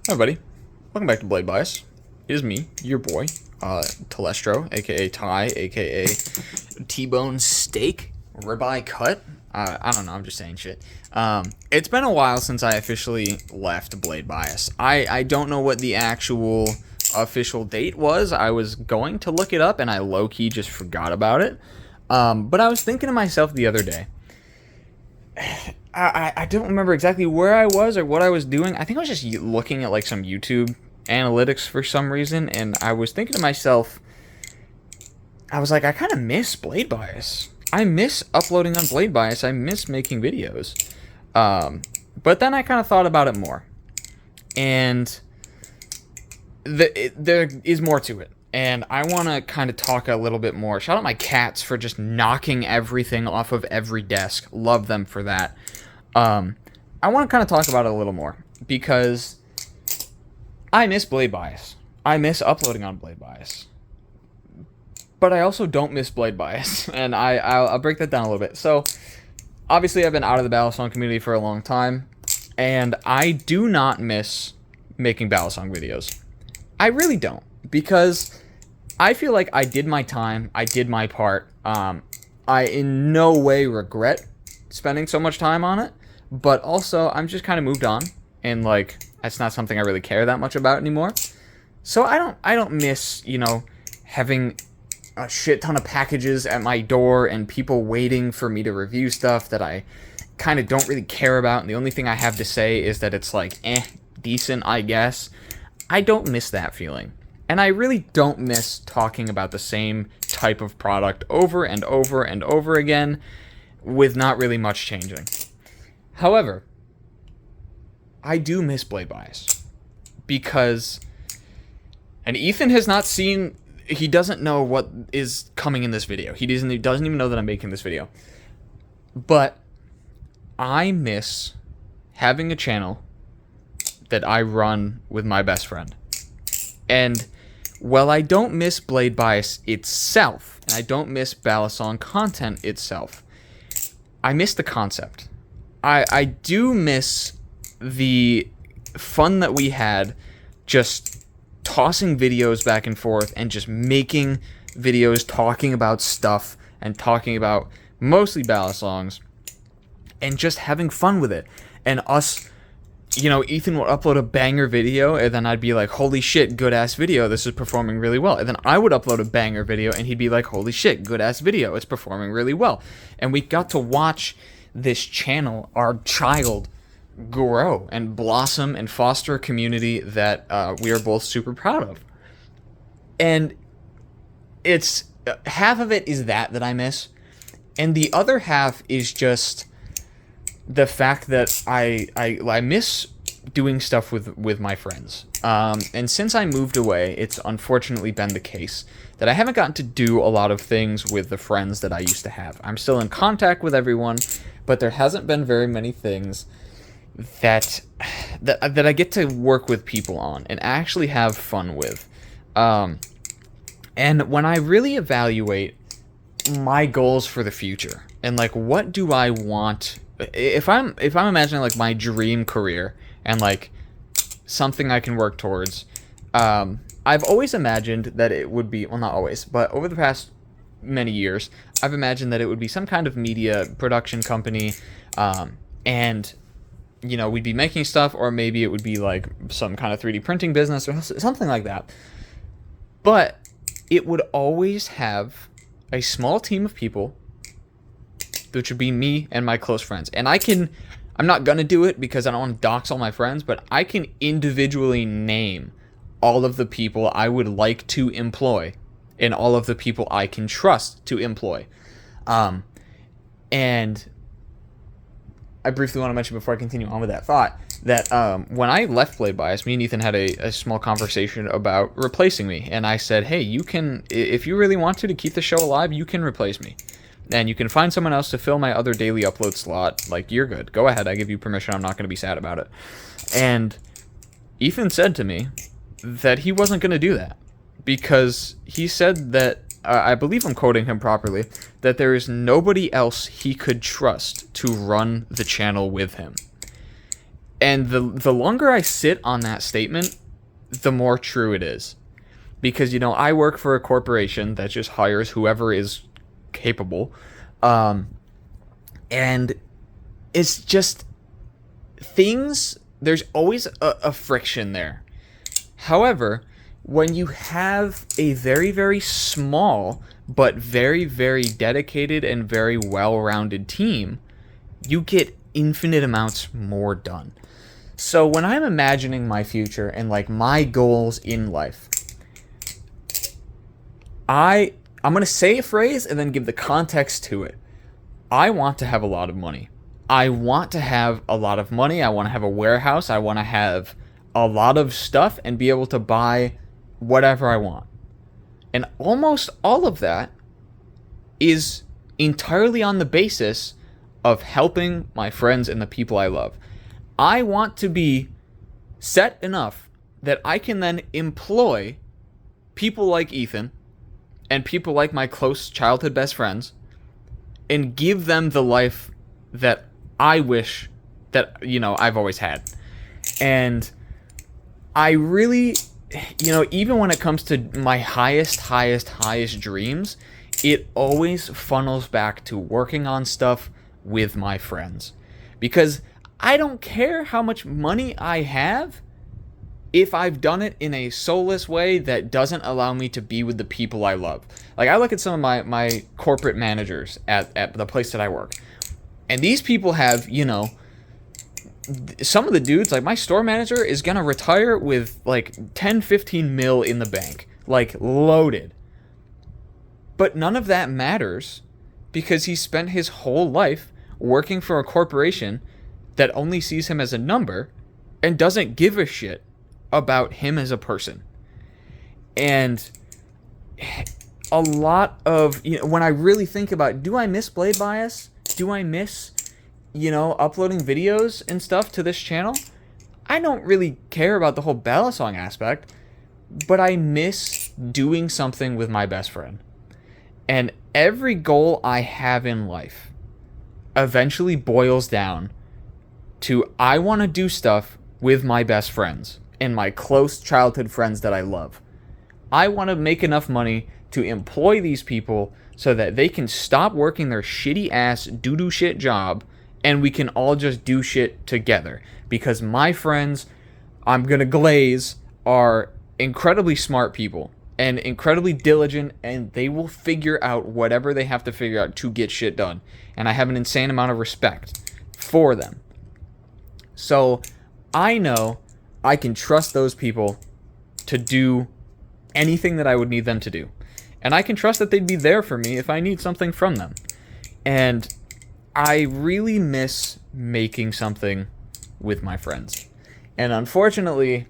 Hi, buddy. Welcome back to Blade Bias. It is me, your boy, Telestro, aka Ty, aka T-bone steak, ribeye cut. I don't know. I'm just saying shit. It's been a while since I officially left Blade Bias. I don't know what the actual official date was. I was going to look it up, and I low-key just forgot about it. But I was thinking to myself the other day. I don't remember exactly where I was or what I was doing. I think I was just looking at like some YouTube analytics for some reason, and I was thinking to myself, I was like, I kind of miss Blade Bias. I miss uploading on Blade Bias. I miss making videos. But then I kind of thought about it more, and there is more to it. And I want to kind of talk a little bit more. Shout out my cats for just knocking everything off of every desk. Love them for that. I want to kind of talk about it a little more because I miss Blade Bias. I miss uploading on Blade Bias. But I also don't miss Blade Bias. And I'll break that down a little bit. So, obviously I've been out of the Battle Song community for a long time. And I do not miss making Battle Song videos. I really don't. Because I feel like I did my time, I did my part. I in no way regret spending so much time on it, but also I'm just kind of moved on, and like that's not something I really care that much about anymore. So I don't miss, having a shit ton of packages at my door and people waiting for me to review stuff that I kind of don't really care about, and the only thing I have to say is that it's like decent, I guess. I don't miss that feeling. And I really don't miss talking about the same type of product over and over and over again with not really much changing. However, I do miss Blade Bias because, and Ethan has not seen, he doesn't know what is coming in this video. He doesn't even know that I'm making this video. But I miss having a channel that I run with my best friend. And while I don't miss Blade Bias itself, and I don't miss Balisong content itself, I miss the concept. I do miss the fun that we had just tossing videos back and forth and just making videos talking about stuff and talking about mostly Balisongs and just having fun with it. And us, Ethan would upload a banger video, and then I'd be like, holy shit, good-ass video, this is performing really well. And then I would upload a banger video, and he'd be like, holy shit, good-ass video, it's performing really well. And we got to watch this channel, our child, grow and blossom and foster a community that we are both super proud of. And it's half of it is that I miss, and the other half is just the fact that I miss doing stuff with my friends. And since I moved away, it's unfortunately been the case that I haven't gotten to do a lot of things with the friends that I used to have. I'm still in contact with everyone, but there hasn't been very many things that I get to work with people on and actually have fun with. And when I really evaluate my goals for the future and like what do I want, if I'm imagining like my dream career and like something I can work towards, I've always imagined that it would be, well, not always, but over the past many years, I've imagined that it would be some kind of media production company, and we'd be making stuff, or maybe it would be like some kind of 3D printing business or something like that. But it would always have a small team of people, which would be me and my close friends. And I'm not going to do it because I don't want to dox all my friends, but I can individually name all of the people I would like to employ and all of the people I can trust to employ. And I briefly want to mention before I continue on with that thought that when I left Blade Bias, me and Ethan had a small conversation about replacing me. And I said, hey, you can, if you really want to keep the show alive, you can replace me. And you can find someone else to fill my other daily upload slot. Like, you're good. Go ahead. I give you permission. I'm not going to be sad about it. And Ethan said to me that he wasn't going to do that because he said that, I believe I'm quoting him properly, that there is nobody else he could trust to run the channel with him. And the longer I sit on that statement, the more true it is. Because, I work for a corporation that just hires whoever is capable. And it's just things, there's always a friction there. However, when you have a very, very small but very, very dedicated and very well-rounded team, you get infinite amounts more done. So when I'm imagining my future and like my goals in life, I'm going to say a phrase and then give the context to it. I want to have a lot of money. I want to have a lot of money. I want to have a warehouse. I want to have a lot of stuff and be able to buy whatever I want. And almost all of that is entirely on the basis of helping my friends and the people I love. I want to be set enough that I can then employ people like Ethan and people like my close childhood best friends and give them the life that I wish that, I've always had. And I really, even when it comes to my highest dreams, it always funnels back to working on stuff with my friends. Because I don't care how much money I have if I've done it in a soulless way that doesn't allow me to be with the people I love. Like, I look at some of my corporate managers at the place that I work, and these people have, some of the dudes, like my store manager is going to retire with like 10, 15 mil in the bank, like loaded. But none of that matters because he spent his whole life working for a corporation that only sees him as a number and doesn't give a shit about him as a person. And a lot of, when I really think about, do I miss Blade Bias? Do I miss, uploading videos and stuff to this channel? I don't really care about the whole Balisong aspect, but I miss doing something with my best friend. And every goal I have in life eventually boils down to I want to do stuff with my best friends and my close childhood friends that I love. I want to make enough money to employ these people so that they can stop working their shitty ass doo-doo shit job and we can all just do shit together. Because my friends, I'm going to glaze, are incredibly smart people and incredibly diligent, and they will figure out whatever they have to figure out to get shit done. And I have an insane amount of respect for them. So I know I can trust those people to do anything that I would need them to do. And I can trust that they'd be there for me if I need something from them. And I really miss making something with my friends. And unfortunately,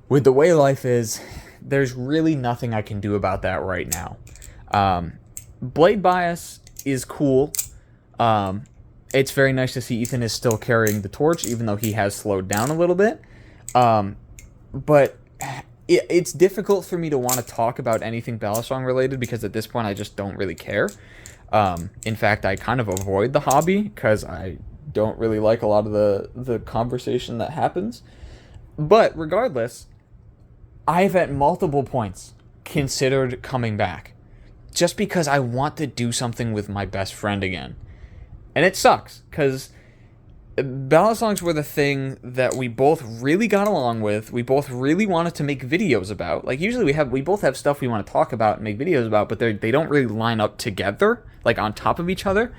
with the way life is, there's really nothing I can do about that right now. Blade Bias is cool. It's very nice to see Ethan is still carrying the torch, even though he has slowed down a little bit. But it's difficult for me to want to talk about anything Balisong related because at this point I just don't really care. In fact, I kind of avoid the hobby because I don't really like a lot of the conversation that happens. But regardless, I've at multiple points considered coming back just because I want to do something with my best friend again. And it sucks because Balisongs were the thing that we both really got along with. We both really wanted to make videos about. Like, usually we both have stuff we want to talk about and make videos about, but they don't really line up together, like on top of each other.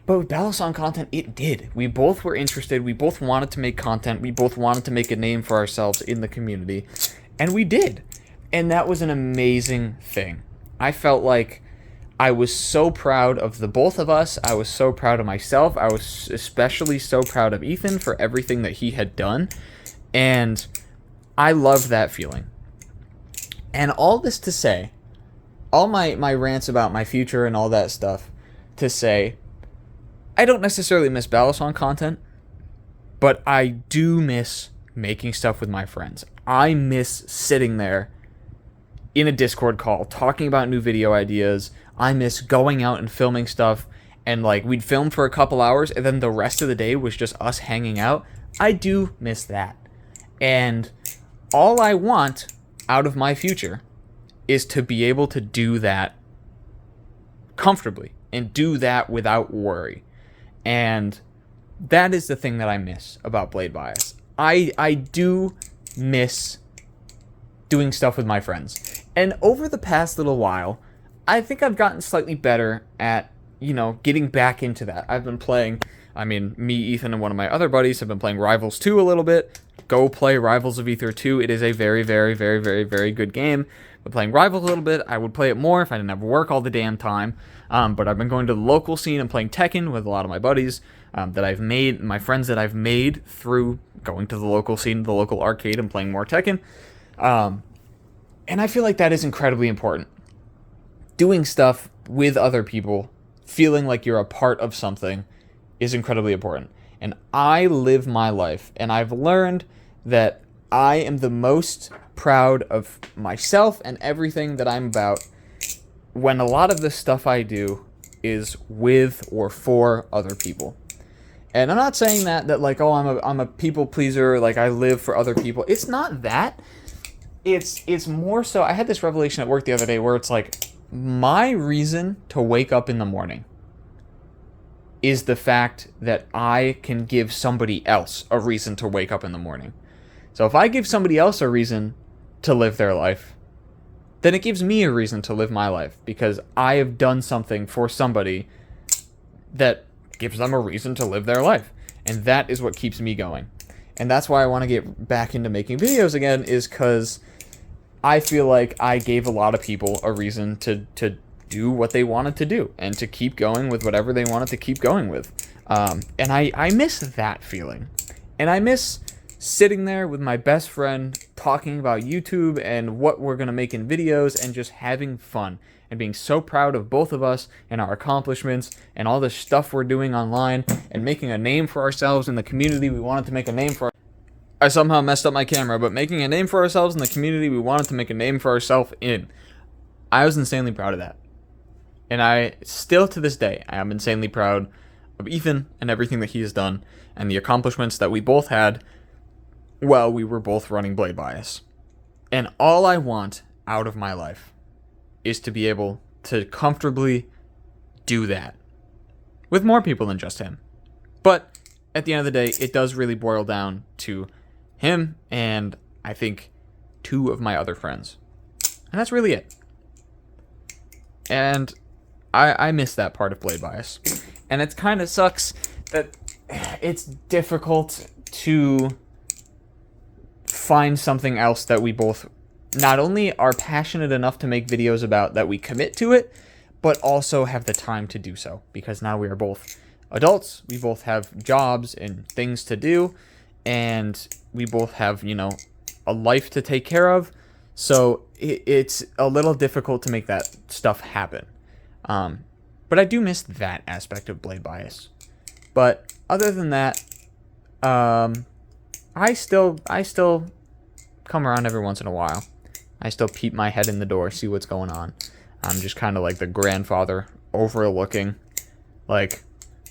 But with Balisong content, it did. We both were interested. We both wanted to make content. We both wanted to make a name for ourselves in the community. And we did. And that was an amazing thing. I felt like I was so proud of the both of us. I was so proud of myself. I was especially so proud of Ethan for everything that he had done. And I loved that feeling. And all this to say, all my rants about my future and all that stuff, to say, I don't necessarily miss Balisong content, but I do miss making stuff with my friends. I miss sitting there in a Discord call, talking about new video ideas. I miss going out and filming stuff, and like we'd film for a couple hours, and then the rest of the day was just us hanging out. I do miss that. And all I want out of my future is to be able to do that comfortably and do that without worry. And that is the thing that I miss about Blade Bias. I do miss doing stuff with my friends. And over the past little while, I think I've gotten slightly better at, getting back into that. I've been playing, me, Ethan, and one of my other buddies have been playing Rivals 2 a little bit. Go play Rivals of Ether 2. It is a very, very, very, very, very good game. Been playing Rivals a little bit. I would play it more if I didn't have work all the damn time. But I've been going to the local scene and playing Tekken with a lot of my buddies that I've made, my friends that I've made through going to the local scene, the local arcade, and playing more Tekken. And I feel like that is incredibly important. Doing stuff with other people, feeling like you're a part of something, is incredibly important. And I live my life, and I've learned that I am the most proud of myself and everything that I'm about when a lot of the stuff I do is with or for other people. And I'm not saying that like, oh, I'm a people pleaser, like I live for other people. It's not that. It's more so, I had this revelation at work the other day where it's like, my reason to wake up in the morning is the fact that I can give somebody else a reason to wake up in the morning. So if I give somebody else a reason to live their life, then it gives me a reason to live my life, because I have done something for somebody that gives them a reason to live their life. And that is what keeps me going. And that's why I want to get back into making videos again, is because I feel like I gave a lot of people a reason to do what they wanted to do and to keep going with whatever they wanted to keep going with. And I miss that feeling. And I miss sitting there with my best friend talking about YouTube and what we're going to make in videos and just having fun and being so proud of both of us and our accomplishments and all the stuff we're doing online and making a name for ourselves in the community we wanted to make a name for. I somehow messed up my camera, but making a name for ourselves in the community we wanted to make a name for ourselves in. I was insanely proud of that. And I still to this day, I am insanely proud of Ethan and everything that he has done and the accomplishments that we both had while we were both running Blade Bias. And all I want out of my life is to be able to comfortably do that with more people than just him. But at the end of the day, it does really boil down to him and I think 2 of my other friends. And that's really it. And I miss that part of Blade Bias. And it kind of sucks that it's difficult to find something else that we both not only are passionate enough to make videos about, that we commit to it, but also have the time to do so. Because now we are both adults, we both have jobs and things to do, and we both have, a life to take care of. So it's a little difficult to make that stuff happen. But I do miss that aspect of Blade Bias. But other than that, I still come around every once in a while. I still peep my head in the door, see what's going on. I'm just kind of like the grandfather overlooking. Like,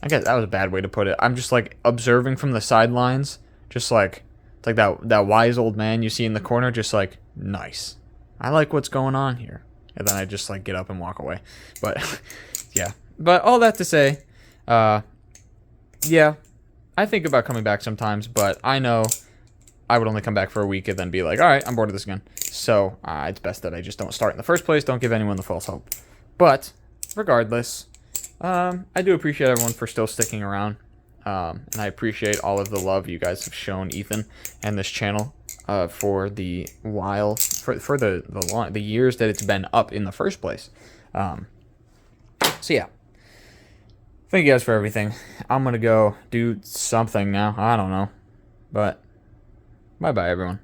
I guess that was a bad way to put it. I'm just like observing from the sidelines, just like, it's like that wise old man you see in the corner, just like, nice. I like what's going on here. And then I just like get up and walk away. But yeah. But all that to say, yeah, I think about coming back sometimes, but I know I would only come back for a week and then be like, all right, I'm bored of this again. So it's best that I just don't start in the first place. Don't give anyone the false hope. But regardless, I do appreciate everyone for still sticking around. And I appreciate all of the love you guys have shown Ethan and this channel for the while, for the years that it's been up in the first place. So yeah, thank you guys for everything. I'm gonna go do something now. I don't know, but bye bye everyone.